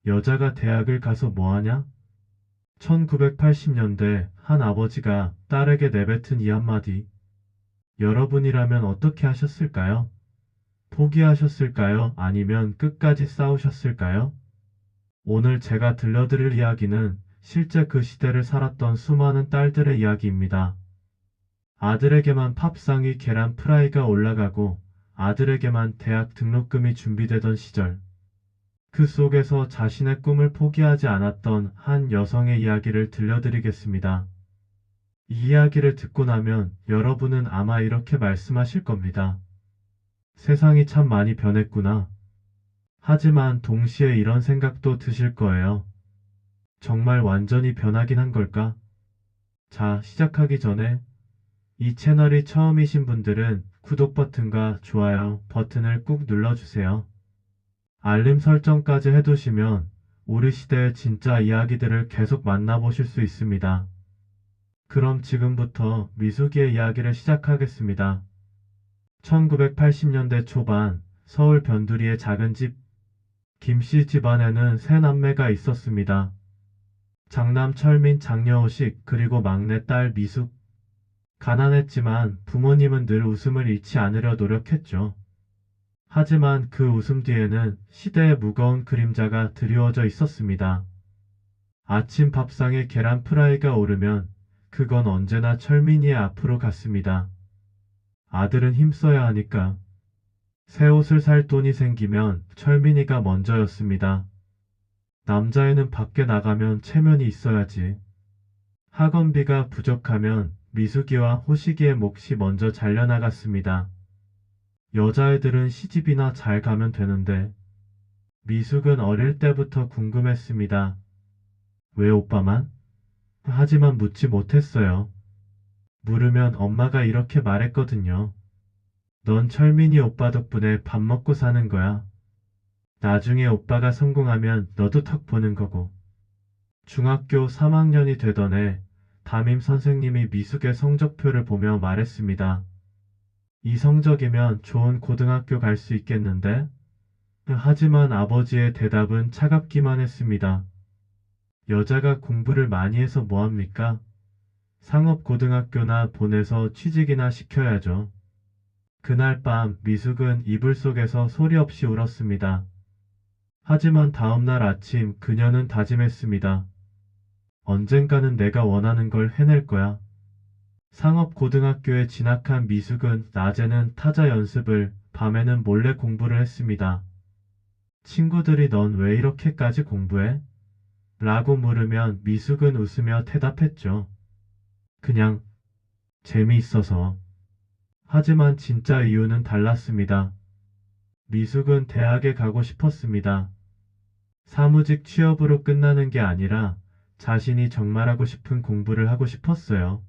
여자가 대학을 가서 뭐하냐? 1980년대 한 아버지가 딸에게 내뱉은 이 한마디. 여러분이라면 어떻게 하셨을까요? 포기하셨을까요? 아니면 끝까지 싸우셨을까요? 오늘 제가 들려드릴 이야기는 실제 그 시대를 살았던 수많은 딸들의 이야기입니다. 아들에게만 팝상위 계란 프라이가 올라가고 아들에게만 대학 등록금이 준비되던 시절. 그 속에서 자신의 꿈을 포기하지 않았던 한 여성의 이야기를 들려드리겠습니다. 이 이야기를 듣고 나면 여러분은 아마 이렇게 말씀하실 겁니다. 세상이 참 많이 변했구나. 하지만 동시에 이런 생각도 드실 거예요. 정말 완전히 변하긴 한 걸까? 자, 시작하기 전에 이 채널이 처음이신 분들은 구독 버튼과 좋아요 버튼을 꾹 눌러주세요. 알림 설정까지 해두시면 우리 시대의 진짜 이야기들을 계속 만나보실 수 있습니다. 그럼 지금부터 미숙이의 이야기를 시작하겠습니다. 1980년대 초반 서울 변두리의 작은 집 김씨 집안에는 세 남매가 있었습니다. 장남 철민, 장여호식, 그리고 막내 딸 미숙. 가난했지만 부모님은 늘 웃음을 잃지 않으려 노력했죠. 하지만 그 웃음 뒤에는 시대의 무거운 그림자가 드리워져 있었습니다. 아침 밥상에 계란 프라이가 오르면 그건 언제나 철민이의 앞으로 갔습니다. 아들은 힘써야 하니까. 새 옷을 살 돈이 생기면 철민이가 먼저였습니다. 남자애는 밖에 나가면 체면이 있어야지. 학원비가 부족하면 미숙이와 호식이의 몫이 먼저 잘려나갔습니다. 여자애들은 시집이나 잘 가면 되는데 미숙은 어릴 때부터 궁금했습니다. 왜 오빠만? 하지만 묻지 못했어요. 물으면 엄마가 이렇게 말했거든요. 넌 철민이 오빠 덕분에 밥 먹고 사는 거야. 나중에 오빠가 성공하면 너도 턱 보는 거고. 중학교 3학년이 되던 해 담임 선생님이 미숙의 성적표를 보며 말했습니다. 이 성적이면 좋은 고등학교 갈 수 있겠는데? 하지만 아버지의 대답은 차갑기만 했습니다. 여자가 공부를 많이 해서 뭐합니까? 상업고등학교나 보내서 취직이나 시켜야죠. 그날 밤 미숙은 이불 속에서 소리 없이 울었습니다. 하지만 다음날 아침 그녀는 다짐했습니다. 언젠가는 내가 원하는 걸 해낼 거야. 상업고등학교에 진학한 미숙은 낮에는 타자 연습을, 밤에는 몰래 공부를 했습니다. 친구들이 넌 왜 이렇게까지 공부해? 라고 물으면 미숙은 웃으며 대답했죠. 그냥 재미있어서. 하지만 진짜 이유는 달랐습니다. 미숙은 대학에 가고 싶었습니다. 사무직 취업으로 끝나는 게 아니라 자신이 정말 하고 싶은 공부를 하고 싶었어요.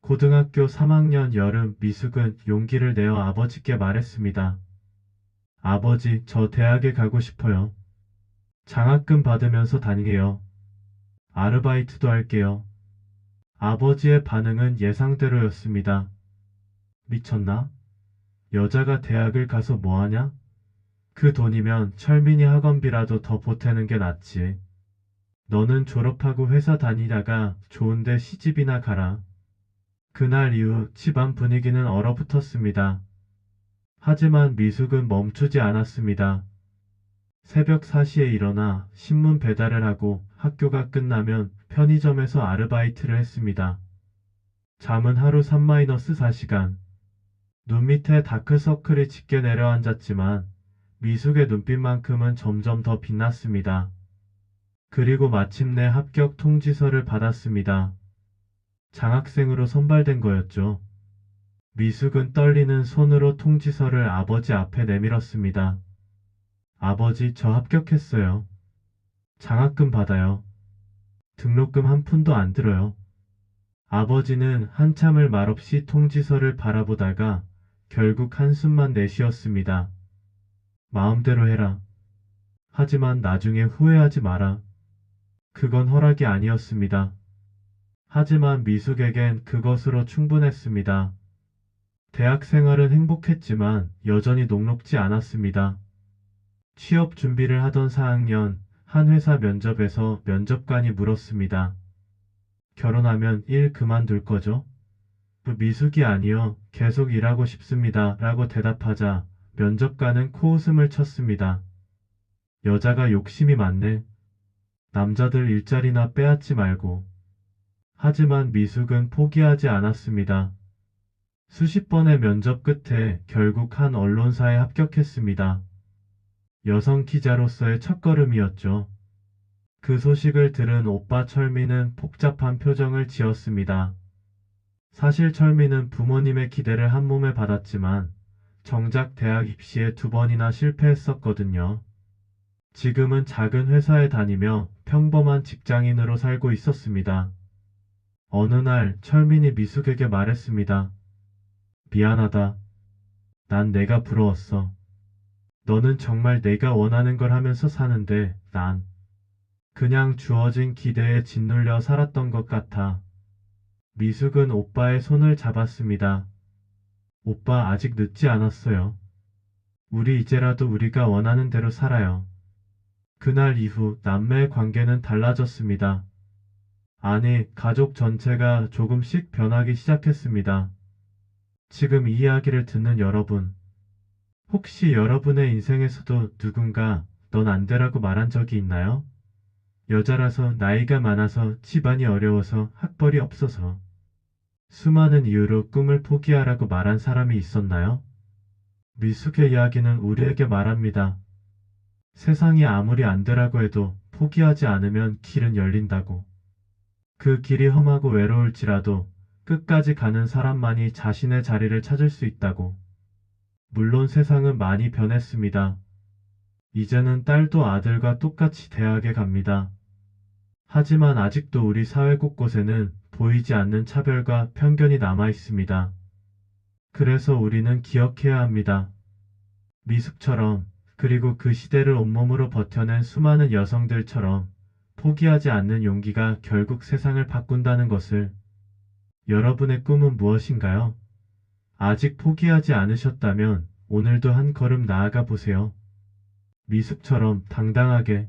고등학교 3학년 여름 미숙은 용기를 내어 아버지께 말했습니다. 아버지, 저 대학에 가고 싶어요. 장학금 받으면서 다니게요. 아르바이트도 할게요. 아버지의 반응은 예상대로였습니다. 미쳤나? 여자가 대학을 가서 뭐하냐? 그 돈이면 철민이 학원비라도 더 보태는 게 낫지. 너는 졸업하고 회사 다니다가 좋은데 시집이나 가라. 그날 이후 집안 분위기는 얼어붙었습니다. 하지만 미숙은 멈추지 않았습니다. 새벽 4시에 일어나 신문 배달을 하고 학교가 끝나면 편의점에서 아르바이트를 했습니다. 잠은 하루 3-4시간. 눈 밑에 다크서클이 짙게 내려앉았지만 미숙의 눈빛만큼은 점점 더 빛났습니다. 그리고 마침내 합격 통지서를 받았습니다. 장학생으로 선발된 거였죠. 미숙은 떨리는 손으로 통지서를 아버지 앞에 내밀었습니다. 아버지, 저 합격했어요. 장학금 받아요. 등록금 한 푼도 안 들어요. 아버지는 한참을 말없이 통지서를 바라보다가 결국 한숨만 내쉬었습니다. 마음대로 해라. 하지만 나중에 후회하지 마라. 그건 허락이 아니었습니다. 하지만 미숙에겐 그것으로 충분했습니다. 대학 생활은 행복했지만 여전히 녹록지 않았습니다. 취업 준비를 하던 4학년, 한 회사 면접에서 면접관이 물었습니다. 결혼하면 일 그만둘 거죠? 미숙이 아니요. 계속 일하고 싶습니다. 라고 대답하자 면접관은 코웃음을 쳤습니다. 여자가 욕심이 많네. 남자들 일자리나 빼앗지 말고. 하지만 미숙은 포기하지 않았습니다. 수십 번의 면접 끝에 결국 한 언론사에 합격했습니다. 여성 기자로서의 첫걸음이었죠. 그 소식을 들은 오빠 철민은 복잡한 표정을 지었습니다. 사실 철민은 부모님의 기대를 한 몸에 받았지만 정작 대학 입시에 2번이나 실패했었거든요. 지금은 작은 회사에 다니며 평범한 직장인으로 살고 있었습니다. 어느 날 철민이 미숙에게 말했습니다. 미안하다. 난 내가 부러웠어. 너는 정말 내가 원하는 걸 하면서 사는데 난 그냥 주어진 기대에 짓눌려 살았던 것 같아. 미숙은 오빠의 손을 잡았습니다. 오빠 아직 늦지 않았어요. 우리 이제라도 우리가 원하는 대로 살아요. 그날 이후 남매의 관계는 달라졌습니다. 아니, 가족 전체가 조금씩 변하기 시작했습니다. 지금 이 이야기를 듣는 여러분, 혹시 여러분의 인생에서도 누군가 넌 안 되라고 말한 적이 있나요? 여자라서 나이가 많아서 집안이 어려워서 학벌이 없어서 수많은 이유로 꿈을 포기하라고 말한 사람이 있었나요? 미숙의 이야기는 우리에게 말합니다. 세상이 아무리 안 되라고 해도 포기하지 않으면 길은 열린다고. 그 길이 험하고 외로울지라도 끝까지 가는 사람만이 자신의 자리를 찾을 수 있다고. 물론 세상은 많이 변했습니다. 이제는 딸도 아들과 똑같이 대학에 갑니다. 하지만 아직도 우리 사회 곳곳에는 보이지 않는 차별과 편견이 남아 있습니다. 그래서 우리는 기억해야 합니다. 미숙처럼, 그리고 그 시대를 온몸으로 버텨낸 수많은 여성들처럼 포기하지 않는 용기가 결국 세상을 바꾼다는 것을. 여러분의 꿈은 무엇인가요? 아직 포기하지 않으셨다면 오늘도 한 걸음 나아가 보세요. 미숙처럼 당당하게.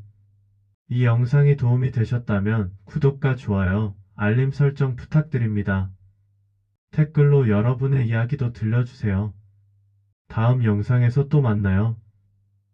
이 영상이 도움이 되셨다면 구독과 좋아요, 알림 설정 부탁드립니다. 댓글로 여러분의 이야기도 들려주세요. 다음 영상에서 또 만나요.